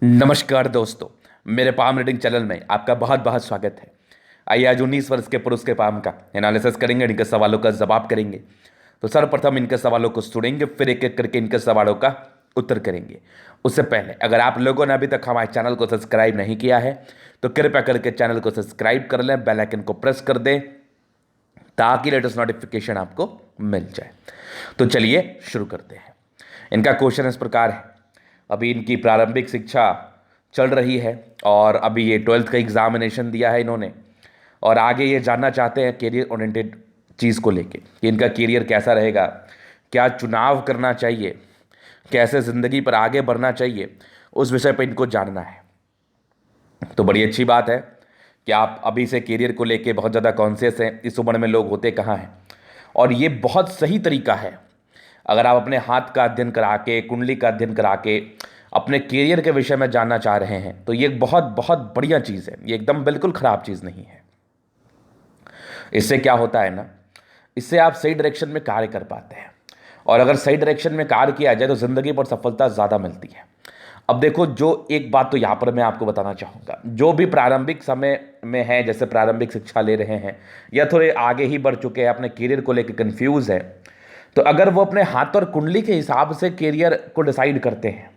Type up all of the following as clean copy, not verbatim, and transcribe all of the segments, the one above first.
नमस्कार दोस्तों, मेरे पाम रीडिंग चैनल में आपका बहुत बहुत स्वागत है। आइए आज 19 वर्ष के पुरुष के पाम का एनालिसिस करेंगे, इनके सवालों का जवाब करेंगे। तो सर्वप्रथम इनके सवालों को सुनेंगे, फिर एक एक करके इनके सवालों का उत्तर करेंगे। उससे पहले अगर आप लोगों ने अभी तक हमारे चैनल को सब्सक्राइब नहीं किया है तो कृपया करके चैनल को सब्सक्राइब कर लें, बेल आइकन को प्रेस कर दें ताकि लेटेस्ट नोटिफिकेशन आपको मिल जाए। तो चलिए शुरू करते हैं। इनका क्वेश्चन इस प्रकार है। अभी इनकी प्रारंभिक शिक्षा चल रही है और अभी ये 12th का एग्जामिनेशन दिया है इन्होंने, और आगे ये जानना चाहते हैं कैरियर ओरिएंटेड चीज़ को लेके कि इनका कैरियर कैसा रहेगा, क्या चुनाव करना चाहिए, कैसे ज़िंदगी पर आगे बढ़ना चाहिए, उस विषय पर इनको जानना है। तो बड़ी अच्छी बात है कि आप अभी से कैरियर को लेके बहुत ज़्यादा कॉन्शियस हैं। इस उम्र में लोग होते कहाँ हैं, और ये बहुत सही तरीका है। अगर आप अपने हाथ का अध्ययन करा के, कुंडली का अध्ययन करा के अपने कैरियर के विषय में जानना चाह रहे हैं तो ये बहुत बहुत बढ़िया चीज़ है। ये एकदम बिल्कुल ख़राब चीज़ नहीं है। इससे क्या होता है ना, इससे आप सही डायरेक्शन में कार्य कर पाते हैं, और अगर सही डायरेक्शन में कार्य किया जाए तो ज़िंदगी पर सफलता ज़्यादा मिलती है। अब देखो, जो एक बात तो यहाँ पर मैं आपको बताना चाहूँगा, जो भी प्रारंभिक समय में है, जैसे प्रारंभिक शिक्षा ले रहे हैं या थोड़े आगे ही बढ़ चुके हैं, अपने कैरियर को लेकर कन्फ्यूज़ है, तो अगर वो अपने हाथ और कुंडली के हिसाब से कैरियर को डिसाइड करते हैं,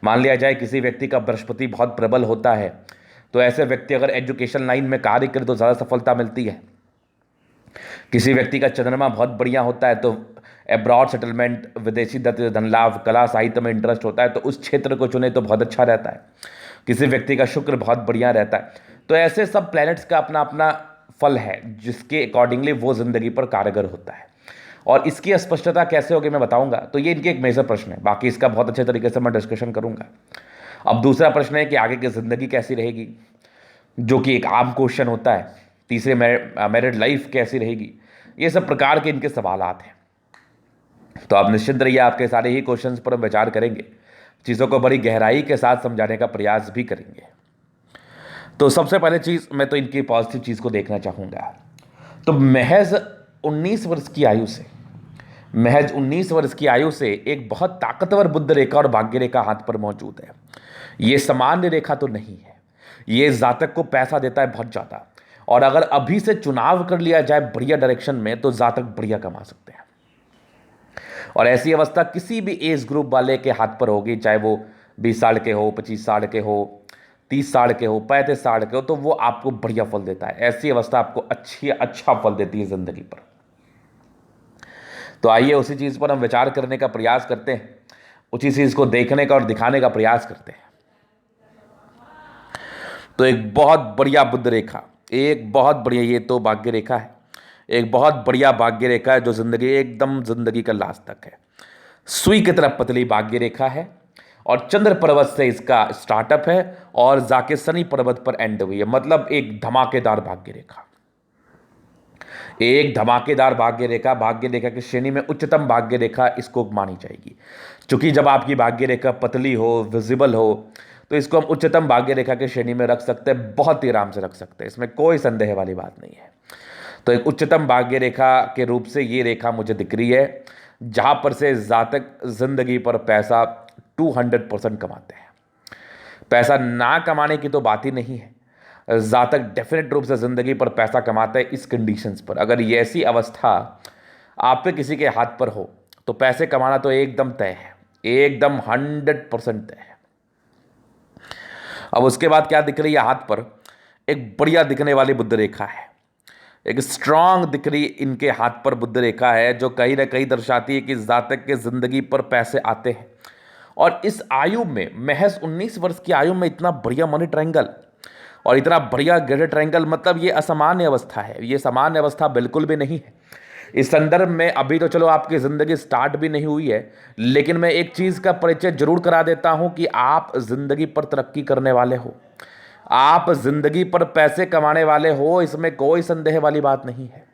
मान लिया जाए किसी व्यक्ति का बृहस्पति बहुत प्रबल होता है, तो ऐसे व्यक्ति अगर एजुकेशन लाइन में कार्य करे तो ज़्यादा सफलता मिलती है। किसी व्यक्ति का चंद्रमा बहुत बढ़िया होता है तो एब्रॉड सेटलमेंट, विदेशी धन लाभ, कला साहित्य में इंटरेस्ट होता है तो उस क्षेत्र को चुने तो बहुत अच्छा रहता है। किसी व्यक्ति का शुक्र बहुत बढ़िया रहता है, तो ऐसे सब प्लैनेट्स का अपना अपना फल है जिसके अकॉर्डिंगली वो ज़िंदगी पर कारगर होता है। और इसकी स्पष्टता कैसे होगी मैं बताऊंगा। तो ये इनके एक मेजर प्रश्न है, बाकी इसका बहुत अच्छे तरीके से मैं डिस्कशन करूंगा। अब दूसरा प्रश्न है कि आगे की ज़िंदगी कैसी रहेगी, जो कि एक आम क्वेश्चन होता है। तीसरे, मैरिड लाइफ कैसी रहेगी। ये सब प्रकार के इनके सवालात हैं। तो आप निश्चिंत रहिए, आपके सारे ही क्वेश्चंस पर हम विचार करेंगे, चीज़ों को बड़ी गहराई के साथ समझाने का प्रयास भी करेंगे। तो सबसे पहले चीज़, मैं तो इनकी पॉजिटिव चीज़ को देखना चाहूँगा। तो महज 19 वर्ष की आयु से, महज 19 वर्ष की आयु से एक बहुत ताकतवर बुद्ध रेखा और भाग्य रेखा हाथ पर मौजूद है। ये सामान्य रेखा तो नहीं है, ये जातक को पैसा देता है बहुत ज़्यादा, और अगर अभी से चुनाव कर लिया जाए बढ़िया डायरेक्शन में तो जातक बढ़िया कमा सकते हैं। और ऐसी अवस्था किसी भी एज ग्रुप वाले के हाथ पर होगी, चाहे वो 20 साल के हो, 25 साल के हो, 30 साल के हो, 35 साल के हो, तो वो आपको बढ़िया फल देता है। ऐसी अवस्था आपको अच्छा फल देती है जिंदगी पर। तो आइए उसी चीज़ पर हम विचार करने का प्रयास करते हैं, उसी चीज़ को देखने का और दिखाने का प्रयास करते हैं। तो एक बहुत बढ़िया बुद्ध रेखा, एक बहुत बढ़िया, ये तो भाग्य रेखा है, एक बहुत बढ़िया भाग्य रेखा है जो जिंदगी, एकदम जिंदगी का लास्ट तक है। सुई की तरफ पतली भाग्य रेखा है, और चंद्र पर्वत से इसका स्टार्टअप है और जाके शनि पर्वत पर एंड हुई है। मतलब एक धमाकेदार भाग्य रेखा, एक धमाकेदार भाग्य रेखा। भाग्य रेखा की श्रेणी में उच्चतम भाग्य रेखा इसको मानी जाएगी, क्योंकि जब आपकी भाग्य रेखा पतली हो, विजिबल हो, तो इसको हम उच्चतम भाग्य रेखा की श्रेणी में रख सकते हैं, बहुत ही आराम से रख सकते हैं, इसमें कोई संदेह वाली बात नहीं है। तो एक उच्चतम भाग्य रेखा के रूप से ये रेखा मुझे दिख रही है, जहाँ पर से जातक जिंदगी पर पैसा 200% कमाते हैं। पैसा ना कमाने की तो बात ही नहीं है, जातक डेफिनेट रूप से ज़िंदगी पर पैसा कमाता है इस कंडीशंस पर। अगर ये ऐसी अवस्था आप पे किसी के हाथ पर हो तो पैसे कमाना तो एकदम तय है, एकदम 100% तय है। अब उसके बाद क्या दिख रही है हाथ पर, एक बढ़िया दिखने वाली बुद्ध रेखा है, एक स्ट्रांग दिख रही इनके हाथ पर बुद्ध रेखा है, जो कहीं ना कहीं दर्शाती है कि जातक के ज़िंदगी पर पैसे आते हैं। और इस आयु में, महज 19 वर्ष की आयु में इतना बढ़िया मनी ट्रायंगल और इतना बढ़िया ग्रेडेड ट्रायंगल, मतलब ये असामान्य अवस्था है, ये सामान्य अवस्था बिल्कुल भी नहीं है। इस संदर्भ में अभी तो चलो आपकी ज़िंदगी स्टार्ट भी नहीं हुई है, लेकिन मैं एक चीज़ का परिचय जरूर करा देता हूं कि आप ज़िंदगी पर तरक्की करने वाले हो, आप ज़िंदगी पर पैसे कमाने वाले हो, इसमें कोई संदेह वाली बात नहीं है।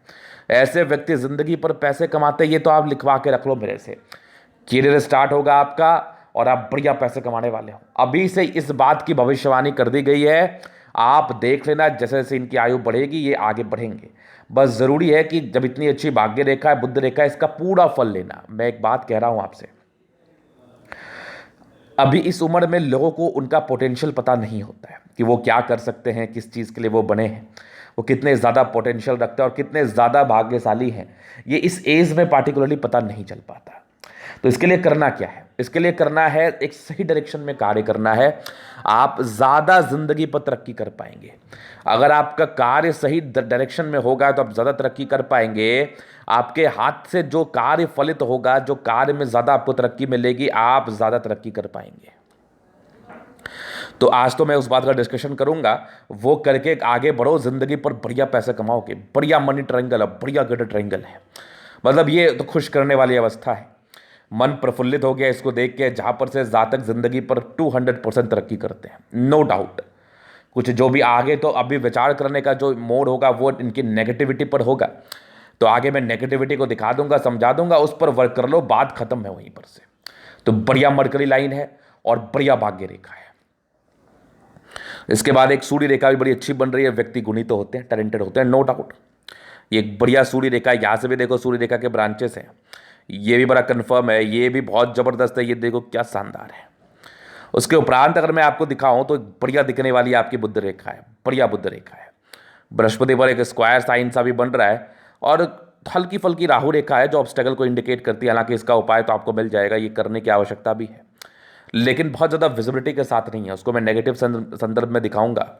ऐसे व्यक्ति ज़िंदगी पर पैसे कमाते, ये तो आप लिखवा के रख लो मेरे से। कैरियर स्टार्ट होगा आपका और आप बढ़िया पैसे कमाने वाले हो। अभी से इस बात की भविष्यवाणी कर दी गई है, आप देख लेना, जैसे जैसे इनकी आयु बढ़ेगी ये आगे बढ़ेंगे। बस ज़रूरी है कि जब इतनी अच्छी भाग्य रेखा है, बुद्ध रेखा है, इसका पूरा फल लेना। मैं एक बात कह रहा हूँ आपसे, अभी इस उम्र में लोगों को उनका पोटेंशियल पता नहीं होता है कि वो क्या कर सकते हैं, किस चीज़ के लिए वो बने हैं, वो कितने ज़्यादा पोटेंशियल रखते हैं और कितने ज़्यादा भाग्यशाली हैं, ये इस एज में पार्टिकुलरली पता नहीं चल पाता। तो इसके लिए करना क्या है? इसके लिए करना है एक सही डायरेक्शन में कार्य करना है। आप ज़्यादा ज़िंदगी पर तरक्की कर पाएंगे। अगर आपका कार्य सही डायरेक्शन में होगा तो आप ज़्यादा तरक्की कर पाएंगे। आपके हाथ से जो कार्य फलित होगा, जो कार्य में ज़्यादा आपको तरक्की मिलेगी, आप ज़्यादा तरक्की कर पाएंगे। तो आज तो मैं उस बात का डिस्कशन करूंगा, वो करके आगे बढ़ो, जिंदगी पर बढ़िया पैसे कमाओगे, बढ़िया मनी ट्रायंगल है, बढ़िया गड ट्रायंगल है। मतलब ये तो खुश करने वाली अवस्था है। मन प्रफुल्लित हो गया इसको देख के, जहां पर से जातक जिंदगी पर 200% तरक्की करते हैं, नो डाउट। कुछ जो भी आगे तो अभी विचार करने का जो मोड होगा वो इनकी नेगेटिविटी पर होगा। तो आगे मैं नेगेटिविटी को दिखा दूंगा, समझा दूंगा, उस पर वर्क कर लो, बात खत्म है वहीं पर से। तो बढ़िया मरकरी लाइन है और बढ़िया भाग्य रेखा है। इसके बाद एक सूर्य रेखा भी बड़ी अच्छी बन रही है। व्यक्ति गुणित तो होते हैं, टैलेंटेड होते हैं, नो डाउट। ये एक बढ़िया सूर्य रेखा है। यहाँ से भी देखो सूर्य रेखा के ब्रांचेस हैं, ये भी बड़ा कंफर्म है, ये भी बहुत जबरदस्त है। ये देखो क्या शानदार है। उसके उपरांत अगर मैं आपको दिखाऊं तो बढ़िया दिखने वाली आपकी बुध रेखा है, बढ़िया बुध रेखा है। बृहस्पति पर एक स्क्वायर साइन सा भी बन रहा है और हल्की फल्की राहु रेखा है जो ऑब्स्टेकल को इंडिकेट करती है। हालांकि इसका उपाय तो आपको मिल जाएगा, ये करने की आवश्यकता भी है, लेकिन बहुत ज़्यादा विजिबिलिटी के साथ नहीं है। उसको मैं नेगेटिव संदर्भ में दिखाऊंगा।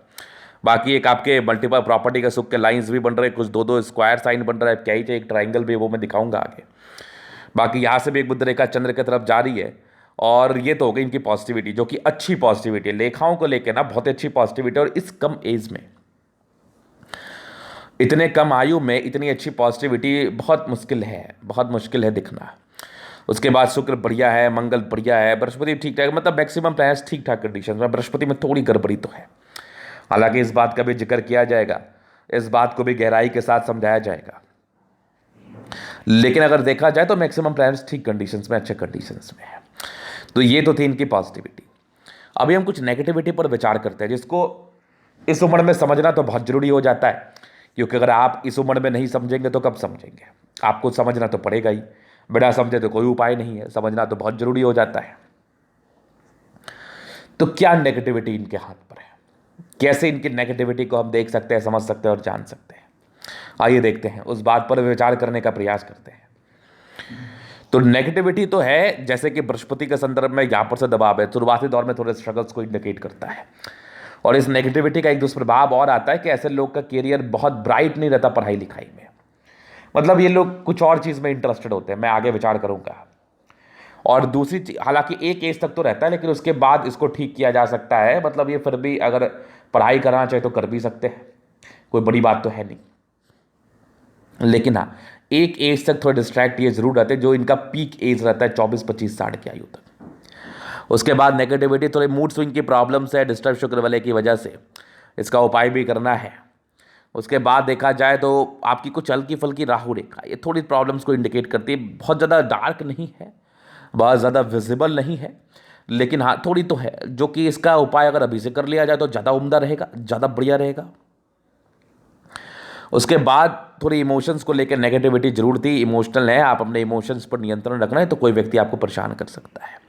बाकी एक आपके मल्टीपल प्रॉपर्टी के सुख के लाइंस भी बन रहे हैं, कुछ दो दो स्क्वायर साइन बन रहा है, क्या ही चाहिए, एक ट्राइंगल भी, वो मैं दिखाऊंगा आगे। बाकी यहाँ से भी एक बुध रेखा चंद्र की तरफ जा रही है और ये तो हो गई इनकी पॉजिटिविटी, जो कि अच्छी पॉजिटिविटी है। लेखाओं को लेकर ना बहुत अच्छी पॉजिटिविटी, और इस कम एज में, इतने कम आयु में इतनी अच्छी पॉजिटिविटी बहुत मुश्किल है, बहुत मुश्किल है दिखना। उसके बाद शुक्र बढ़िया है, मंगल बढ़िया है, बृहस्पति ठीक ठाक, मतलब मैक्सिमम प्लैनेट्स ठीक ठाक कंडीशन में। बृहस्पति में थोड़ी गड़बड़ी तो है, हालांकि इस बात का भी जिक्र किया जाएगा, इस बात को भी गहराई के साथ समझाया जाएगा। लेकिन अगर देखा जाए तो मैक्सिमम प्लैनेट्स ठीक कंडीशंस में, अच्छे कंडीशंस में है। तो ये तो थी इनकी पॉजिटिविटी। अभी हम कुछ नेगेटिविटी पर विचार करते हैं, जिसको इस उम्र में समझना तो बहुत जरूरी हो जाता है, क्योंकि अगर आप इस उम्र में नहीं समझेंगे तो कब समझेंगे? आपको समझना तो पड़ेगा ही, बिना समझे तो कोई उपाय नहीं है, समझना तो बहुत जरूरी हो जाता है। तो क्या नेगेटिविटी इनके हाथ पर है, कैसे इनकी नेगेटिविटी को हम देख सकते हैं, समझ सकते हैं और जान सकते हैं? आइए देखते हैं, उस बात पर विचार करने का प्रयास करते हैं। तो नेगेटिविटी तो है, जैसे कि बृहस्पति के संदर्भ में यहां पर से दबाव है, शुरुआती दौर में थोड़े स्ट्रगल्स को इंडिकेट करता है। और इस नेगेटिविटी का एक दुष्प्रभाव और आता है कि ऐसे लोग का करियर बहुत ब्राइट नहीं रहता पढ़ाई लिखाई में। मतलब ये लोग कुछ और चीज़ में इंटरेस्टेड होते हैं, मैं आगे विचार करूंगा। और दूसरी चीज, हालांकि एक एज तक तो रहता है, लेकिन उसके बाद इसको ठीक किया जा सकता है। मतलब ये फिर भी अगर पढ़ाई करना चाहे तो कर भी सकते हैं, कोई बड़ी बात तो है नहीं। लेकिन हाँ, एक एज तक थोड़े डिस्ट्रैक्ट ये जरूर रहते हैं, जो इनका पीक एज रहता है 24-25 साल की आयु तक। उसके बाद नेगेटिविटी, थोड़े मूड स्विंग की प्रॉब्लम्स है डिस्टर्ब शुक्र वाले की वजह से, इसका उपाय भी करना है। उसके बाद देखा जाए तो आपकी कुछ हल्की फल्की राहु रेखा, ये थोड़ी प्रॉब्लम्स को इंडिकेट करती है। बहुत ज़्यादा डार्क नहीं है, बहुत ज़्यादा विजिबल नहीं है, लेकिन हाँ थोड़ी तो है, जो कि इसका उपाय अगर अभी से कर लिया जाए तो ज़्यादा उम्दा रहेगा, ज़्यादा बढ़िया रहेगा। उसके बाद थोड़ी इमोशंस को लेकर नेगेटिविटी जरूर थी, इमोशनल है, आप अपने इमोशंस पर नियंत्रण रखना है तो कोई व्यक्ति आपको परेशान कर सकता है।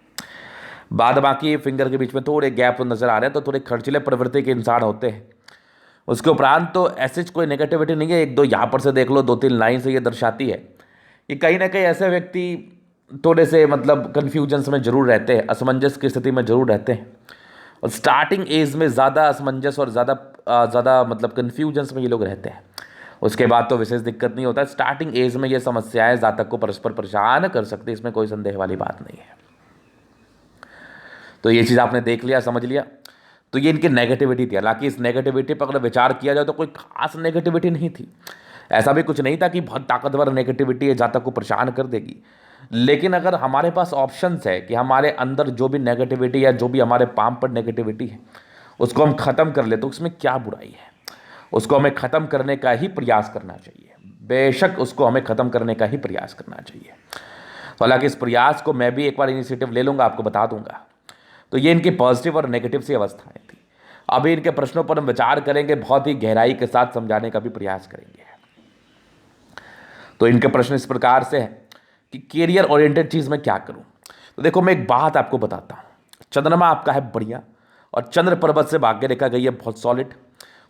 बाद बाकी फिंगर के बीच में थोड़े गैप नजर आ रहे हैं, तो थोड़े खर्चीले प्रवृत्ति के इंसान होते हैं। उसके उपरांत तो ऐसे कोई नेगेटिविटी नहीं है, एक दो यहाँ पर से देख लो, 2-3 लाइन से ये दर्शाती है कि कहीं ना कहीं ऐसे व्यक्ति थोड़े से मतलब कन्फ्यूजन्स में जरूर रहते हैं, असमंजस की स्थिति में जरूर रहते हैं। और स्टार्टिंग एज में ज़्यादा असमंजस और ज़्यादा मतलब कन्फ्यूजन्स में ये लोग रहते हैं। उसके बाद तो विशेष दिक्कत नहीं होता। स्टार्टिंग एज में ये समस्याएं जातक को परस्पर परेशान कर सकती है, इसमें कोई संदेह वाली बात नहीं है। तो ये चीज़ आपने देख लिया, समझ लिया। तो ये इनकी नेगेटिविटी थी। हालांकि इस नेगेटिविटी पर अगर विचार किया जाए तो कोई खास नेगेटिविटी नहीं थी, ऐसा भी कुछ नहीं था कि बहुत ताकतवर नेगेटिविटी है, जातक को परेशान कर देगी। लेकिन अगर हमारे पास ऑप्शंस है कि हमारे अंदर जो भी नेगेटिविटी या जो भी हमारे पाम पर नेगेटिविटी है उसको हम ख़त्म कर ले, तो उसमें क्या बुराई है? उसको हमें ख़त्म करने का ही प्रयास करना चाहिए, बेशक उसको हमें ख़त्म करने का ही प्रयास करना चाहिए। तो हालांकि इस प्रयास को मैं भी एक बार इनिशिएटिव ले लूँगा, आपको बता दूंगा। तो ये इनकी पॉजिटिव और नेगेटिव सी अवस्थाएं थी। अभी इनके प्रश्नों पर हम विचार करेंगे, बहुत ही गहराई के साथ समझाने का भी प्रयास करेंगे। तो इनके प्रश्न इस प्रकार से है कि कैरियर ओरिएंटेड चीज़ में क्या करूं। तो देखो, मैं एक बात आपको बताता हूं, चंद्रमा आपका है बढ़िया, और चंद्र पर्वत से भाग्य रेखा गई है बहुत सॉलिड,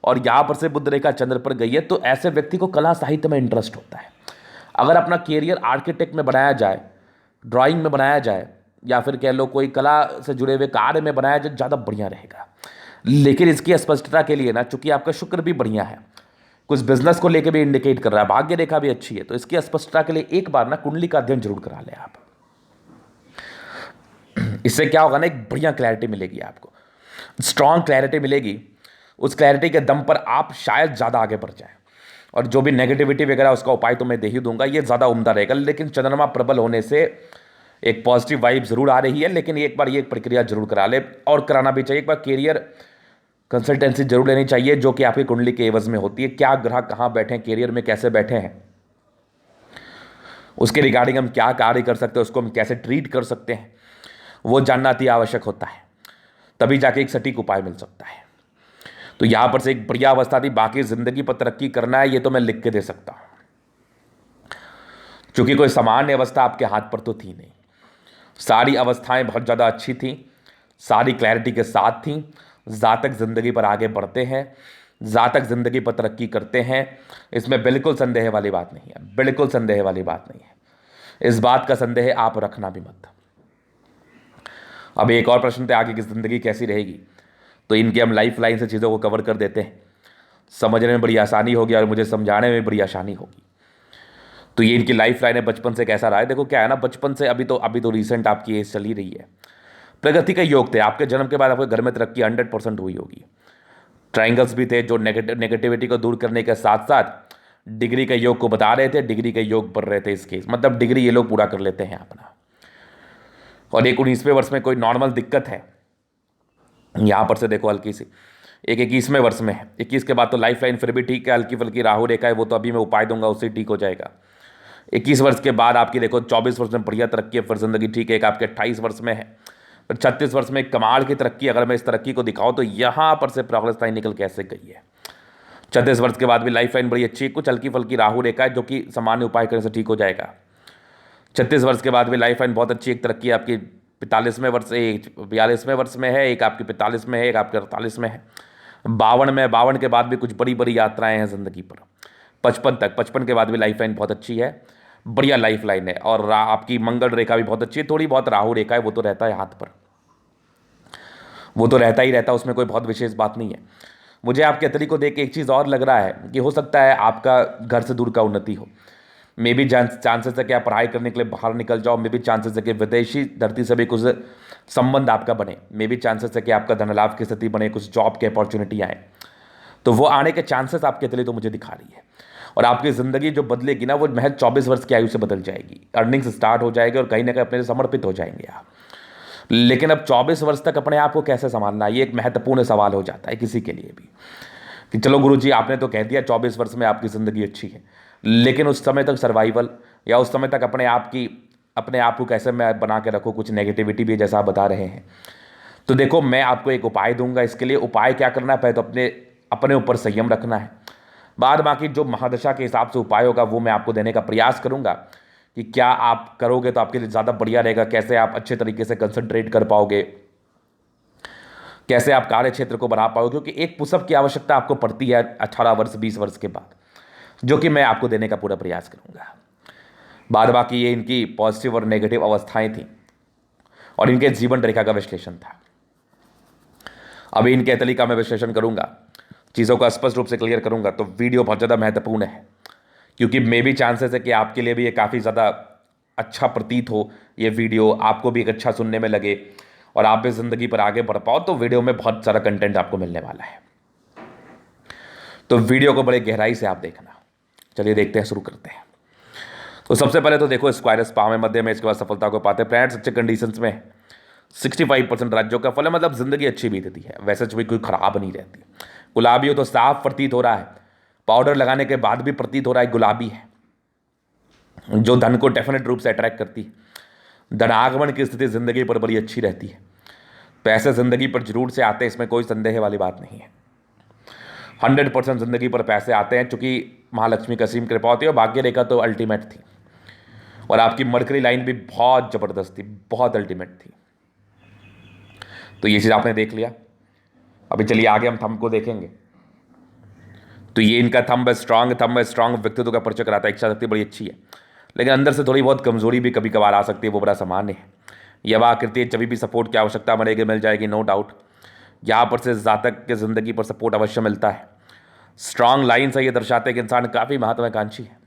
और यहाँ पर से बुध रेखा चंद्र पर गई है। तो ऐसे व्यक्ति को कला साहित्य में इंटरेस्ट होता है। अगर अपना कैरियर आर्किटेक्ट में बनाया जाए, ड्राइंग में बनाया जाए, या फिर कह लो कोई कला से जुड़े हुए कार्य में बनाया जाए, ज़्यादा बढ़िया रहेगा। लेकिन इसकी स्पष्टता के लिए ना, चूंकि आपका शुक्र भी बढ़िया है, कुछ बिजनेस को लेकर भी इंडिकेट कर रहा है, भाग्य रेखा भी अच्छी है, तो इसकी स्पष्टता के लिए एक बार ना कुंडली का अध्ययन जरूर करा लें आप। इससे क्या होगा ना, एक बढ़िया क्लैरिटी मिलेगी आपको, स्ट्रांग क्लैरिटी मिलेगी। उस क्लैरिटी के दम पर आप शायद ज़्यादा आगे बढ़ जाएं। और जो भी नेगेटिविटी वगैरह उसका उपाय तो मैं दे ही दूंगा, ये ज़्यादा उम्दा रहेगा। लेकिन चंद्रमा प्रबल होने से एक पॉजिटिव वाइब जरूर आ रही है, लेकिन एक बार ये प्रक्रिया जरूर करा ले, और कराना भी चाहिए। एक बार कैरियर कंसल्टेंसी जरूर लेनी चाहिए, जो कि आपकी कुंडली के एवज में होती है। क्या ग्रह कहाँ बैठे हैं, कैरियर में कैसे बैठे हैं, उसके रिगार्डिंग हम क्या कार्य कर सकते हैं, उसको हम कैसे ट्रीट कर सकते हैं, वो जानना अति आवश्यक होता है। तभी जाके एक सटीक उपाय मिल सकता है। तो यहां पर से एक बढ़िया अवस्था थी। बाकी जिंदगी पर तरक्की करना है, ये तो मैं लिख के दे सकता हूं, क्योंकि कोई सामान्य अवस्था आपके हाथ पर तो थी नहीं। सारी अवस्थाएं बहुत ज़्यादा अच्छी थी, सारी क्लैरिटी के साथ थी। जातक जिंदगी पर आगे बढ़ते हैं, जातक जिंदगी पर तरक्की करते हैं, इसमें बिल्कुल संदेह वाली बात नहीं है, बिल्कुल संदेह वाली बात नहीं है। इस बात का संदेह आप रखना भी मत। अब एक और प्रश्न थे, आगे की जिंदगी कैसी रहेगी, तो इनके हम लाइफ लाइन से चीज़ों को कवर कर देते हैं। समझने में बड़ी आसानी होगी और मुझे समझाने में बड़ी आसानी होगी। तो ये इनकी लाइफ लाइन है, बचपन से कैसा रहा है। देखो क्या है ना, बचपन से अभी तो रिसेंट आपकी एज चली रही है। प्रगति का योग थे, आपके जन्म के बाद आपके घर में तरक्की 100% हुई होगी। ट्राइंगल्स भी थे जो नेगेटिविटी को दूर करने के साथ साथ डिग्री के योग को बता रहे थे, डिग्री के योग बढ़ रहे थे। इसके मतलब डिग्री ये लोग पूरा कर लेते हैं अपना। और एक 19वें वर्ष में कोई नॉर्मल दिक्कत है, यहाँ पर से देखो हल्की सी, एक 21वें वर्ष में है। 21 के बाद तो लाइफ लाइन फिर भी ठीक है, हल्की फुल्की राहु रेखा है, वो तो अभी मैं उपाय दूंगा उससे ठीक हो जाएगा। 21 वर्ष के बाद आपकी देखो 24 वर्ष में बढ़िया तरक्की है, फिर जिंदगी ठीक है। एक आपके 28 वर्ष में है, फिर 36 वर्ष में कमाल की तरक्की। अगर मैं इस तरक्की को दिखाऊं तो यहाँ पर से प्रोग्रेस लाइन निकल कैसे गई है। 36 वर्ष के बाद भी लाइफ लाइन बड़ी अच्छी है, कुछ हल्की फुल्की राहु रेखा है जो कि सामान्य उपाय करने से ठीक हो जाएगा। 36 वर्ष के बाद भी लाइफ लाइन बहुत अच्छी, एक तरक्की आपकी 45वें वर्ष से 42वें वर्ष में है, एक आपकी 45 में है, एक आपके 48 में है, 52 में। 52 के बाद भी कुछ बड़ी बड़ी यात्राएं हैं जिंदगी पर। 55 तक, 55 के बाद भी लाइफ लाइन बहुत अच्छी है, बढ़िया लाइफ लाइन है। और आपकी मंगल रेखा भी बहुत अच्छी है, थोड़ी बहुत राहु रेखा है, वो तो रहता है हाथ पर, वो तो रहता ही रहता है, उसमें कोई बहुत विशेष बात नहीं है। मुझे आपके अतरी को देख के एक चीज़ और लग रहा है कि हो सकता है आपका घर से दूर का उन्नति हो। मे भी चांसेस है कि आप पढ़ाई करने के लिए बाहर निकल जाओ, मे भी चांसेस है कि विदेशी धरती से भी कुछ संबंध आपका बने, मे भी चांसेस है कि आपका धन लाभ की स्थिति बने, कुछ जॉब की अपॉर्चुनिटी आए। तो वो आने के चांसेस आपके लिए तो मुझे दिखा रही है। और आपकी ज़िंदगी जो बदलेगी ना, वो महज 24 वर्ष की आयु से बदल जाएगी। अर्निंग्स स्टार्ट हो जाएगी और कहीं ना कहीं अपने से समर्पित हो जाएंगे आप। लेकिन अब 24 वर्ष तक अपने आप को कैसे संभालना, ये एक महत्वपूर्ण सवाल हो जाता है किसी के लिए भी, कि चलो गुरुजी आपने तो कह दिया 24 वर्ष में आपकी ज़िंदगी अच्छी है, लेकिन उस समय तक सर्वाइवल, या उस समय तक अपने आप को कैसे मैं बना के रखूँ, कुछ नेगेटिविटी भी जैसा आप बता रहे हैं। तो देखो मैं आपको एक उपाय दूंगा, इसके लिए उपाय क्या करना है, पहले तो अपने ऊपर संयम रखना है। बाद बाकी जो महादशा के हिसाब से उपाय होगा वो मैं आपको देने का प्रयास करूंगा, कि क्या आप करोगे तो आपके लिए ज़्यादा बढ़िया रहेगा, कैसे आप अच्छे तरीके से कंसंट्रेट कर पाओगे, कैसे आप कार्य क्षेत्र को बढ़ा पाओगे। क्योंकि एक पुशअप की आवश्यकता आपको पड़ती है 18 वर्ष 20 वर्ष के बाद, जो कि मैं आपको देने का पूरा प्रयास करूंगा। बाद बाकी ये इनकी पॉजिटिव और नेगेटिव अवस्थाएं थी और इनके जीवन रेखा का विश्लेषण था। अभी इनके अतली का मैं विश्लेषण करूंगा, चीज़ों को स्पष्ट रूप से क्लियर करूंगा। तो वीडियो बहुत ज़्यादा महत्वपूर्ण है, क्योंकि मे भी चांसेस है कि आपके लिए भी ये काफ़ी ज़्यादा अच्छा प्रतीत हो, ये वीडियो आपको भी एक अच्छा सुनने में लगे और आप भी ज़िंदगी पर आगे बढ़ पाओ। तो वीडियो में बहुत सारा कंटेंट आपको मिलने वाला है, तो वीडियो को बड़े गहराई से आप देखना। चलिए देखते हैं, शुरू करते हैं। तो सबसे पहले तो देखो स्क्वायरस पाव में मध्य में, इसके बाद सफलता को पाते हैं। प्लैनेट्स अच्छे कंडीशंस में, 65% राज्यों का फल है, मतलब जिंदगी अच्छी बीतती है, वैसे भी कोई खराब नहीं रहती। गुलाबी हो तो साफ प्रतीत हो रहा है, पाउडर लगाने के बाद भी प्रतीत हो रहा है गुलाबी है, जो धन को डेफिनेट रूप से अट्रैक्ट करती है। धनागमन की स्थिति जिंदगी पर बड़ी अच्छी रहती है, पैसे जिंदगी पर जरूर से आते हैं, इसमें कोई संदेह वाली बात नहीं है। 100% जिंदगी पर पैसे आते हैं, चूंकि महालक्ष्मी का असीम कृपा होती है। और भाग्य रेखा तो अल्टीमेट थी, और आपकी मरकरी लाइन भी बहुत जबरदस्त थी, बहुत अल्टीमेट थी। तो ये चीज़ आपने देख लिया। अभी चलिए आगे हम थंब को देखेंगे। तो ये इनका थंब है, स्ट्रांग व्यक्तित्व का परिचय कराता है। इच्छा शक्ति बड़ी अच्छी है, लेकिन अंदर से थोड़ी बहुत कमजोरी भी कभी कभार आ सकती है, वो बड़ा सामान्य है। यह आकृति जब भी सपोर्ट की आवश्यकता बनेगी मिल जाएगी, नो डाउट। यहाँ पर से जातक के जिंदगी पर सपोर्ट अवश्य मिलता है। स्ट्रांग लाइन से ये दर्शाते हैं कि इंसान काफ़ी महत्वाकांक्षी है,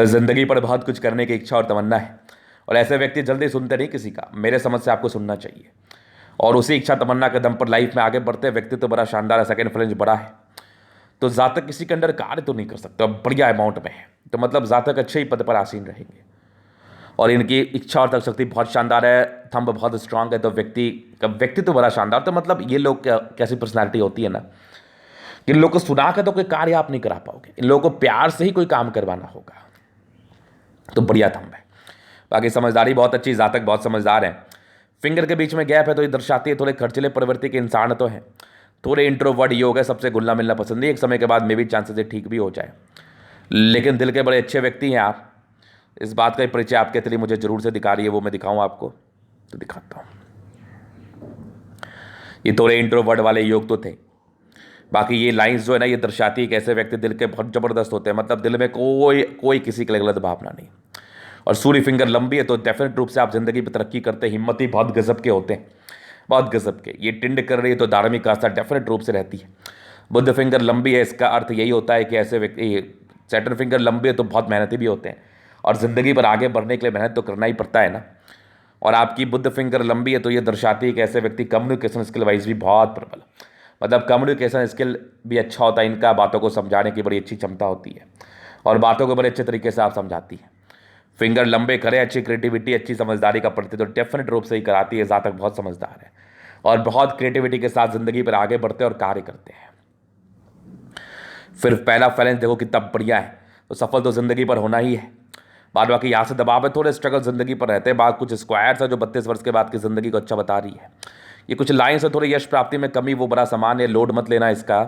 जिंदगी पर बहुत कुछ करने की इच्छा और तमन्ना है, और ऐसे व्यक्ति जल्दी सुनते नहीं किसी का। मेरे समझ से आपको सुनना चाहिए, और उसी इच्छा तमन्ना के दम पर लाइफ में आगे बढ़ते व्यक्ति तो बड़ा शानदार है, सेकंड फ्लेंज बड़ा है। तो जातक किसी के अंडर कार्य तो नहीं कर सकते, अब बढ़िया अमाउंट में है, तो मतलब जातक अच्छे ही पद पर आसीन रहेंगे, और इनकी इच्छा और तक शक्ति बहुत शानदार है। थंब बहुत स्ट्रांग है, तो व्यक्ति का व्यक्तित्व बड़ा शानदार। तो मतलब ये लोग कैसी पर्सनैलिटी होती है ना, कि इन लोग को सुना कर तो कोई कार्य आप नहीं करा पाओगे, इन लोगों को प्यार से ही कोई काम करवाना होगा। तो बढ़िया थंब है। बाकी समझदारी बहुत अच्छी, जातक बहुत समझदार हैं। फिंगर के बीच में गैप है, तो ये दर्शाती है थोड़े खर्चीले प्रवृत्ति के इंसान तो है, थोड़े इंट्रोवर्ट योग है, सबसे घुलना मिलना पसंद है। एक समय के बाद मे भी चांसेस है ठीक भी हो जाए, लेकिन दिल के बड़े अच्छे व्यक्ति हैं आप। इस बात का परिचय आपके लिए मुझे जरूर से दिखा रही है, वो मैं दिखाऊं आपको, तो दिखाता हूं। ये थोड़े इंट्रोवर्ट वाले योग तो थे। बाकी ये लाइंस जो है ना, ये दर्शाती है कि ऐसे व्यक्ति दिल के बहुत जबरदस्त होते हैं, मतलब दिल में कोई किसी के लिए गलत भावना नहीं। और सूर्य फिंगर लंबी है, तो डेफिनेट रूप से आप जिंदगी पर तरक्की करते हैं। हिम्मत ही बहुत गजब के होते हैं, बहुत गजब के। ये टिंड कर रही है, तो धार्मिक आस्था डेफिनेट रूप से रहती है। बुद्ध फिंगर लंबी है, इसका अर्थ यही होता है कि ऐसे व्यक्ति, सैटर्न फिंगर लंबी है तो बहुत मेहनती भी होते हैं, और ज़िंदगी पर आगे बढ़ने के लिए मेहनत तो करना ही पड़ता है ना। और आपकी बुद्ध फिंगर लंबी है, तो ये दर्शाती है कि ऐसे व्यक्ति कम्युनिकेशन स्किल वाइज भी बहुत प्रबल, मतलब कम्युनिकेशन स्किल भी अच्छा होता है इनका। बातों को समझाने की बड़ी अच्छी क्षमता होती है, और बातों को बड़े अच्छे तरीके से आप समझाती है। फिंगर लंबे करे, अच्छी क्रिएटिविटी, अच्छी समझदारी का प्रति तो डेफिनेट रूप से ही कराती है। जातक बहुत समझदार है, और बहुत क्रिएटिविटी के साथ जिंदगी पर आगे बढ़ते हैं और कार्य करते हैं। फिर पहला फैलेंस देखो कितना बढ़िया है, तो सफल तो जिंदगी पर होना ही है। बाद बाकी यहाँ से दबाव है, थोड़े स्ट्रगल जिंदगी पर रहते हैं। बाद कुछ स्क्वायर्स है जो 32 वर्ष के बाद की जिंदगी को अच्छा बता रही है। ये कुछ लाइन्स है, थोड़ी यश प्राप्ति में कमी, वो बड़ा सामान्य है, लोड मत लेना इसका।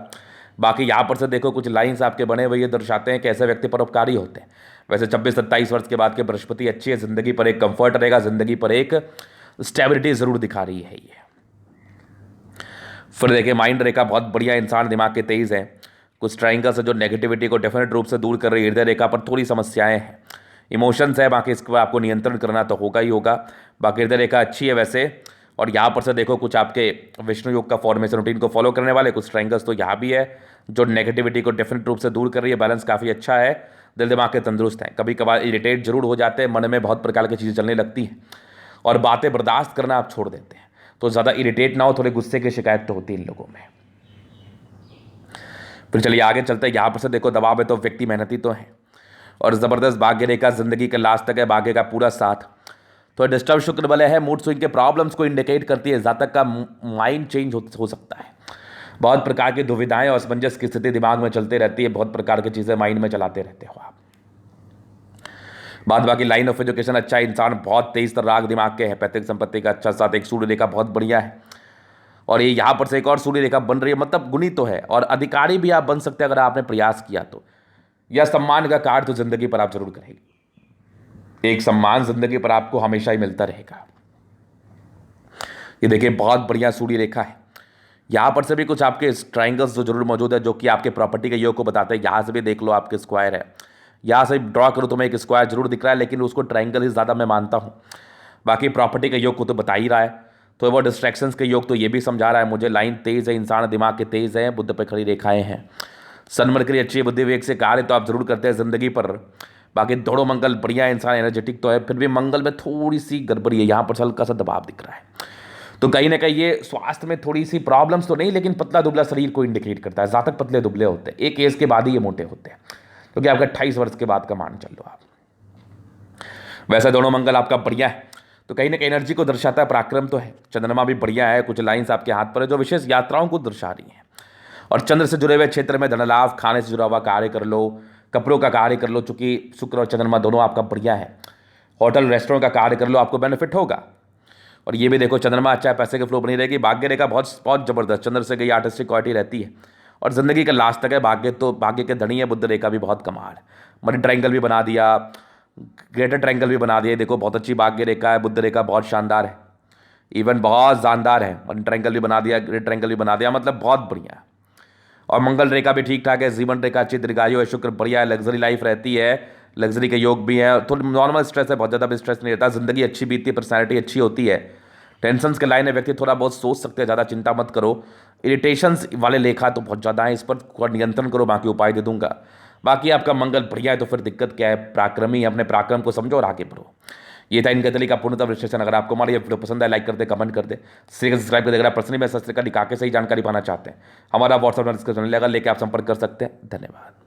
बाकी यहाँ पर से देखो कुछ लाइन्स आपके बने हुए ये दर्शाते हैं कि ऐसे व्यक्ति परोपकारी होते हैं। वैसे 26-27 वर्ष के बाद के बृहस्पति अच्छी है, जिंदगी पर एक कंफर्ट रहेगा, जिंदगी पर एक स्टेबिलिटी जरूर दिखा रही है ये। फिर देखिए माइंड रेखा बहुत बढ़िया, इंसान दिमाग के तेज है। कुछ ट्रायंगल से जो नेगेटिविटी को डेफिनेट रूप से दूर कर रही है। हृदय रेखा पर थोड़ी समस्याएं हैं, इमोशंस है, बाकी इसको आपको नियंत्रण करना तो होगा ही होगा। बाकी हृदय रेखा अच्छी है वैसे। और यहाँ पर से देखो कुछ आपके विष्णु योग का फॉर्मेशन रूटीन को फॉलो करने वाले कुछ ट्रायंगल्स तो यहाँ भी है, जो नेगेटिविटी को डेफिनेट रूप से दूर कर रही है। बैलेंस काफ़ी अच्छा है, दिल दिमाग के तंदुरुस्त हैं। कभी कभार इरिटेट जरूर हो जाते हैं, मन में बहुत प्रकार की चीज़ें चलने लगती हैं, और बातें बर्दाश्त करना आप छोड़ देते हैं। तो ज़्यादा इरिटेट ना हो, थोड़े गुस्से की शिकायत तो होती है इन लोगों में। फिर चलिए आगे चलते हैं। यहाँ पर से देखो दबाव है, तो व्यक्ति मेहनती तो है, और ज़बरदस्त भाग्य रेखा जिंदगी के लास्ट तक है, भाग्य का पूरा साथ। तो डिस्टर्ब शुक्र बल है, मूड स्विंग के प्रॉब्लम्स को इंडिकेट करती है। जातक का माइंड चेंज हो सकता है, बहुत प्रकार की दुविधाएं और असमंजस की स्थिति दिमाग में चलते रहती है, बहुत प्रकार की चीज़ें माइंड में चलाते रहते हो आप। बाद बाकी लाइन ऑफ एजुकेशन अच्छा है, इंसान बहुत तेज तर्राक दिमाग के है। पैतृक संपत्ति का अच्छा साथ, एक सूर्य रेखा बहुत बढ़िया है, और ये यहाँ पर से एक और सूर्य रेखा बन रही है, मतलब गुणी तो है। और अधिकारी भी आप बन सकते हैं अगर आपने प्रयास किया तो, या सम्मान का कार्य तो जिंदगी पर आप जरूर करेंगे। एक सम्मान जिंदगी पर आपको हमेशा ही मिलता रहेगा। ये देखिए बहुत बढ़िया सूर्य रेखा है। यहाँ पर से भी कुछ आपके ट्रायंगल्स जो जरूर मौजूद है, जो कि आपके प्रॉपर्टी के योग को बताते हैं। यहाँ से भी देख लो आपके स्क्वायर है, यहाँ से ड्रॉ करो तो मैं एक स्क्वायर जरूर दिख रहा है, लेकिन उसको ट्रायंगल ही ज़्यादा मैं मानता हूँ। बाकी प्रॉपर्टी के योग को तो बता ही रहा है, तो वो डिस्ट्रैक्शंस के योग तो ये भी समझा रहा है मुझे। लाइन तेज है, इंसान दिमाग के तेज है, बुद्ध पर खड़ी रेखाएं हैं। सन मरकरी अच्छी बुद्धि विवेक से कार्य तो आप जरूर करते हैं जिंदगी पर। बाकी दौड़ो मंगल बढ़िया, इंसान एनर्जेटिक तो है, फिर भी मंगल में थोड़ी सी गड़बड़ी है, यहाँ पर हल्का सा दबाव दिख रहा है। तो कहीं ना कहीं ये स्वास्थ्य में थोड़ी सी प्रॉब्लम्स तो नहीं, लेकिन पतला दुबला शरीर को इंडिकेट करता है। जातक पतले दुबले होते हैं, एक एज के बाद ही ये मोटे होते हैं, क्योंकि आपका 28 वर्ष के बाद का मान चल लो आप। वैसे दोनों मंगल आपका बढ़िया है, तो कहीं ना कहीं एनर्जी को दर्शाता है, पराक्रम तो है। चंद्रमा भी बढ़िया है, कुछ लाइंस आपके हाथ पर है जो विशेष यात्राओं को दर्शा रही हैं। और चंद्र से जुड़े हुए क्षेत्र में धन लाभ, खाने से जुड़ा हुआ कार्य कर लो, कपड़ों का कार्य कर लो, चूंकि शुक्र और चंद्रमा दोनों आपका बढ़िया है। होटल रेस्टोरेंट का कार्य कर लो, आपको बेनिफिट होगा। और ये भी देखो चंद्रमा अच्छा है, पैसे के फ्लो बनी रहेगी। भाग्य रेखा बहुत बहुत जबरदस्त, चंद्र से गई आर्टिस्टिक क्वालिटी रहती है, और जिंदगी का लास्ट तक है। भाग्य तो भाग्य के धनी है। बुद्ध रेखा भी बहुत कमाल, मनी ट्रायंगल भी बना दिया, ग्रेटर ट्रायंगल भी बना दिया। देखो बहुत अच्छी भाग्य रेखा है, बुद्ध रेखा बहुत शानदार है। इवन बहुत शानदार है, वन ट्रायंगल भी बना दिया, ग्रेट ट्रायंगल भी बना दिया, मतलब बहुत बढ़िया है। और मंगल रेखा भी ठीक ठाक है, जीवन रेखा अच्छी दीर्घायु है, शुक्र बढ़िया है, लग्जरी लाइफ रहती है, लग्जरी के योग भी हैं, थोड़ी नॉर्मल स्ट्रेस है, बहुत ज़्यादा भी स्ट्रेस नहीं रहता, जिंदगी अच्छी बीतती है, पर्सनैलिटी अच्छी होती है। टेंशन के लाइन है, व्यक्ति थोड़ा बहुत सोच सकते हैं, ज़्यादा चिंता मत करो। इरिटेशंस वाले लेखा तो बहुत ज़्यादा है, इस पर थोड़ा नियंत्रण करो, बाकी उपाय दे दूंगा। बाकी आपका मंगल बढ़िया है तो फिर दिक्कत क्या है, पराक्रमी है, अपने पराक्रम को समझो और आगे बढ़ो। ये था इनका तरीका पूर्णतः विश्लेषण। अगर आपको हमारी ये वीडियो पसंद है, लाइक कर दे, कमेंट कर दे, सब्सक्राइब कर दे। अगर आप पर्सनली मैं सस्ते का दिखा के सही जानकारी पाना चाहते हैं, हमारा व्हाट्सअप डिस्क्रिप्शन लेकर लेके आप संपर्क कर सकते हैं। धन्यवाद।